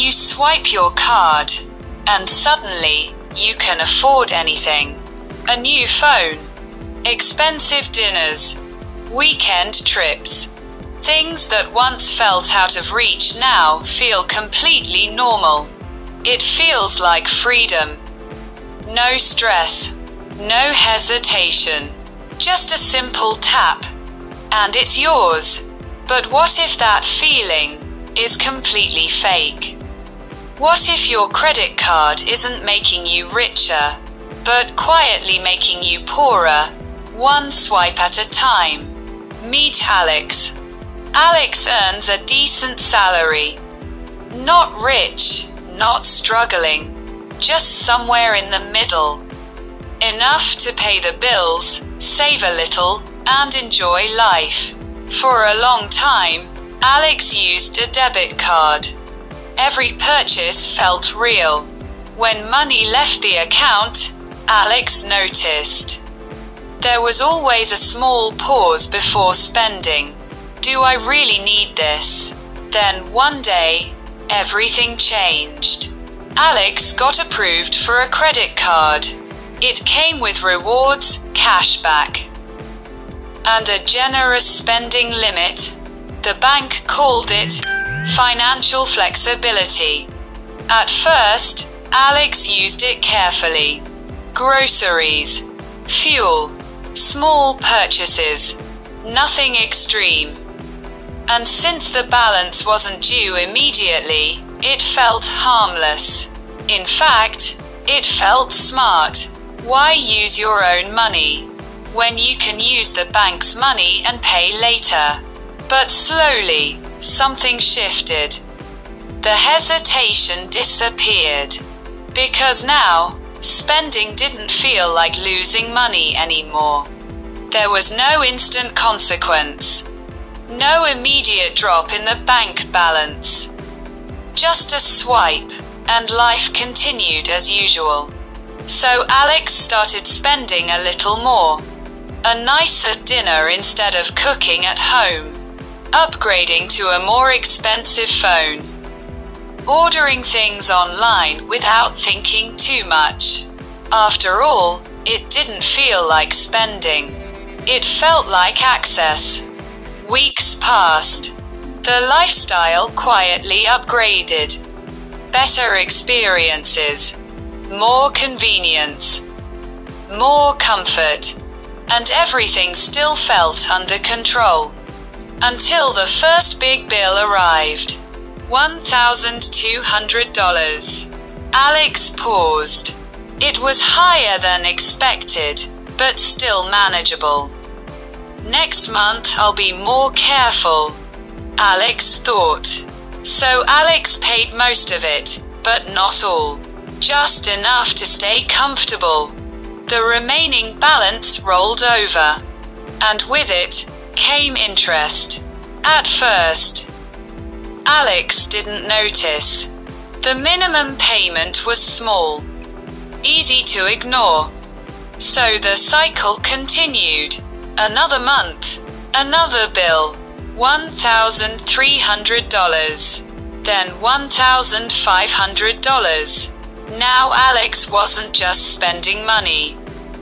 You swipe your card, and suddenly, you can afford anything. A new phone, expensive dinners, weekend trips. Things that once felt out of reach now feel completely normal. It feels like freedom. No stress, no hesitation, just a simple tap, and it's yours. But what if that feeling is completely fake? What if your credit card isn't making you richer, but quietly making you poorer, one swipe at a time? Meet Alex. Alex earns a decent salary. Not rich, not struggling, just somewhere in the middle. Enough to pay the bills, save a little, and enjoy life. For a long time, Alex used a debit card. Every purchase felt real. When money left the account, Alex noticed. There was always a small pause before spending. Do I really need this? Then one day, everything changed. Alex got approved for a credit card. It came with rewards, cashback, and a generous spending limit. The bank called it financial flexibility. At first, Alex used it carefully. Groceries, fuel, small purchases, nothing extreme. And since the balance wasn't due immediately, it felt harmless. In fact, it felt smart. Why use your own money when you can use the bank's money and pay later? But slowly, something shifted. The hesitation disappeared. Because now, spending didn't feel like losing money anymore. There was no instant consequence. No immediate drop in the bank balance. Just a swipe, and life continued as usual. So Alex started spending a little more. A nicer dinner instead of cooking at home. Upgrading to a more expensive phone. Ordering things online without thinking too much. After all, it didn't feel like spending. It felt like access. Weeks passed. The lifestyle quietly upgraded. Better experiences. More convenience. More comfort. And everything still felt under control. Until the first big bill arrived. $1,200. Alex paused. It was higher than expected, but still manageable. Next month I'll be more careful, Alex thought. So Alex paid most of it, but not all. Just enough to stay comfortable. The remaining balance rolled over. And with it, came interest. At first, Alex didn't notice. The minimum payment was small. Easy to ignore. So the cycle continued. Another month. Another bill. $1,300. Then $1,500. Now Alex wasn't just spending money.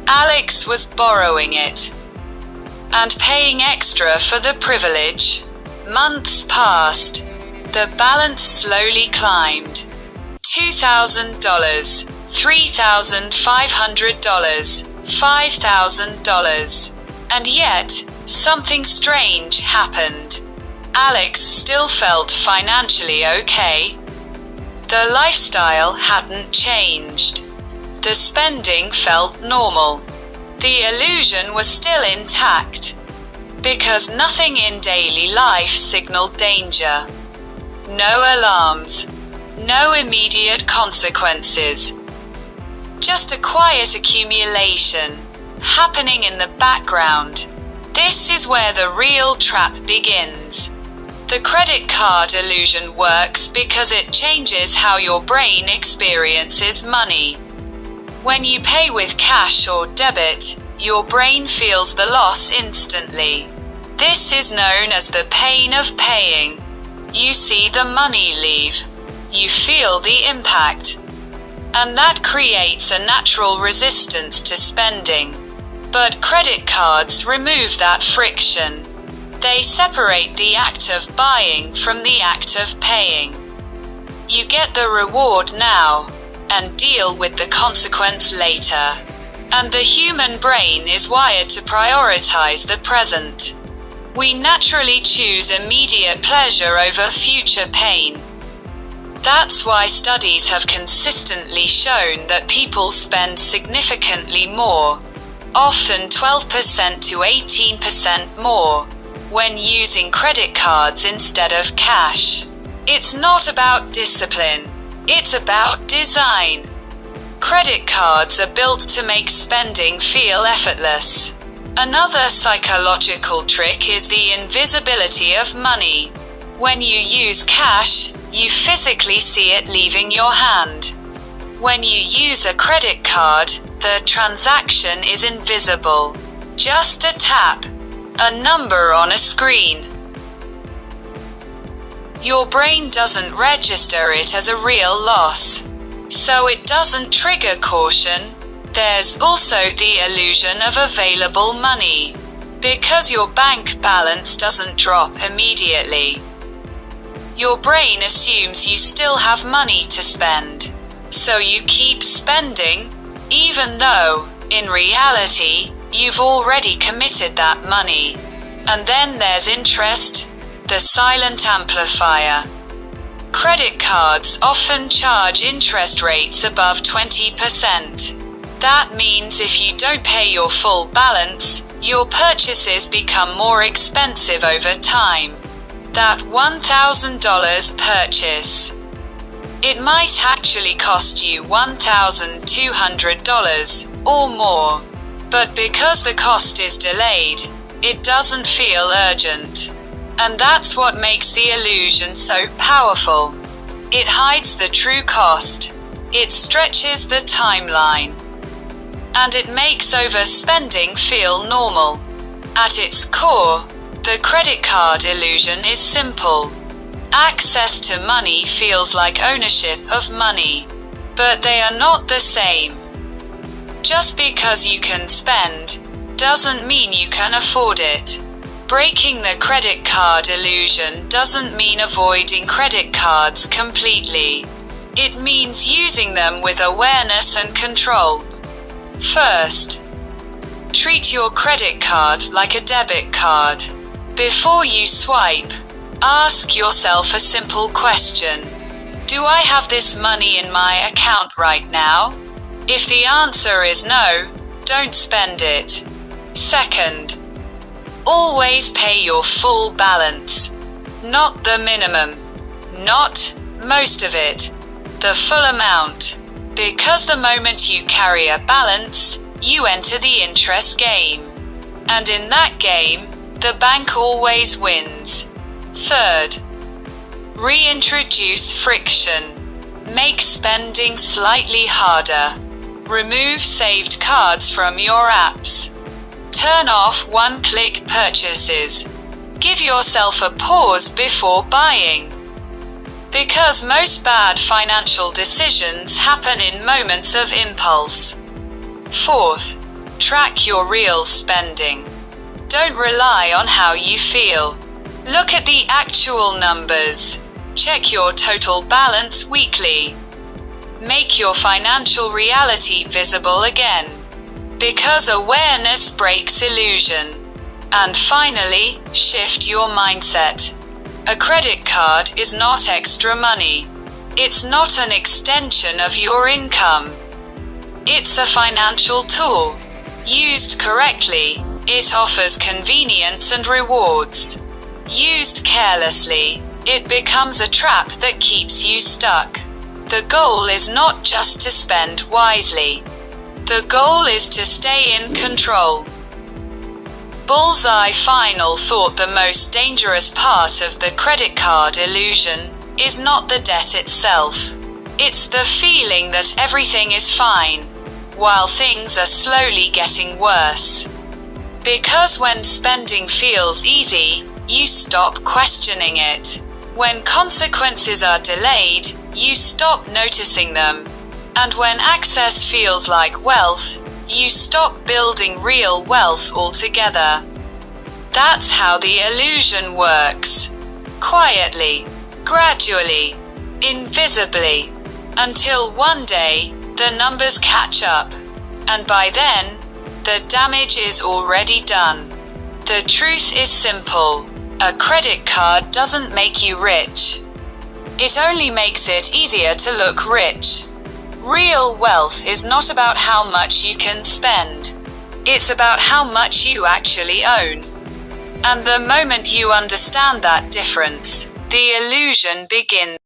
Alex was borrowing it. And paying extra for the privilege. Months passed. The balance slowly climbed. $2,000, $3,500, $5,000. And yet, something strange happened. Alex still felt financially okay. The lifestyle hadn't changed. The spending felt normal. The illusion was still intact. Because nothing in daily life signaled danger. No alarms. No immediate consequences. Just a quiet accumulation, happening in the background. This is where the real trap begins. The credit card illusion works because it changes how your brain experiences money. When you pay with cash or debit, your brain feels the loss instantly. This is known as the pain of paying. You see the money leave, you feel the impact. And that creates a natural resistance to spending. But credit cards remove that friction. They separate the act of buying from the act of paying. You get the reward now, and deal with the consequence later. And the human brain is wired to prioritize the present. We naturally choose immediate pleasure over future pain. That's why studies have consistently shown that people spend significantly more, often 12% to 18% more, when using credit cards instead of cash. It's not about discipline, it's about design. Credit cards are built to make spending feel effortless. Another psychological trick is the invisibility of money. When you use cash, you physically see it leaving your hand. When you use a credit card, the transaction is invisible. Just a tap, a number on a screen. Your brain doesn't register it as a real loss, so it doesn't trigger caution. There's also the illusion of available money, because your bank balance doesn't drop immediately. Your brain assumes you still have money to spend, so you keep spending, even though, in reality, you've already committed that money. And then there's interest, the silent amplifier. Credit cards often charge interest rates above 20%. That means if you don't pay your full balance, your purchases become more expensive over time. That $1,000 purchase, it might actually cost you $1,200 or more. But because the cost is delayed, it doesn't feel urgent. And that's what makes the illusion so powerful. It hides the true cost. It stretches the timeline. And it makes overspending feel normal. At its core, the credit card illusion is simple. Access to money feels like ownership of money. But they are not the same. Just because you can spend, doesn't mean you can afford it. Breaking the credit card illusion doesn't mean avoiding credit cards completely. It means using them with awareness and control. First, treat your credit card like a debit card. Before you swipe, ask yourself a simple question. Do I have this money in my account right now? If the answer is no, don't spend it. Second, always pay your full balance. Not the minimum. Not most of it. The full amount. Because the moment you carry a balance, you enter the interest game. And in that game, the bank always wins. Third, reintroduce friction. Make spending slightly harder. Remove saved cards from your apps. Turn off one-click purchases. Give yourself a pause before buying. Because most bad financial decisions happen in moments of impulse. Fourth, track your real spending. Don't rely on how you feel. Look at the actual numbers. Check your total balance weekly. Make your financial reality visible again. Because awareness breaks illusion. And finally, shift your mindset. A credit card is not extra money. It's not an extension of your income. It's a financial tool. Used correctly, it offers convenience and rewards. Used carelessly, it becomes a trap that keeps you stuck. The goal is not just to spend wisely. The goal is to stay in control. Bullseye final thought: the most dangerous part of the credit card illusion is not the debt itself. It's the feeling that everything is fine, while things are slowly getting worse. Because when spending feels easy, you stop questioning it. When consequences are delayed, you stop noticing them. And when access feels like wealth, you stop building real wealth altogether. That's how the illusion works. Quietly, gradually, invisibly, until one day, the numbers catch up. And by then, the damage is already done. The truth is simple. A credit card doesn't make you rich. It only makes it easier to look rich. Real wealth is not about how much you can spend. It's about how much you actually own. And the moment you understand that difference, the illusion begins.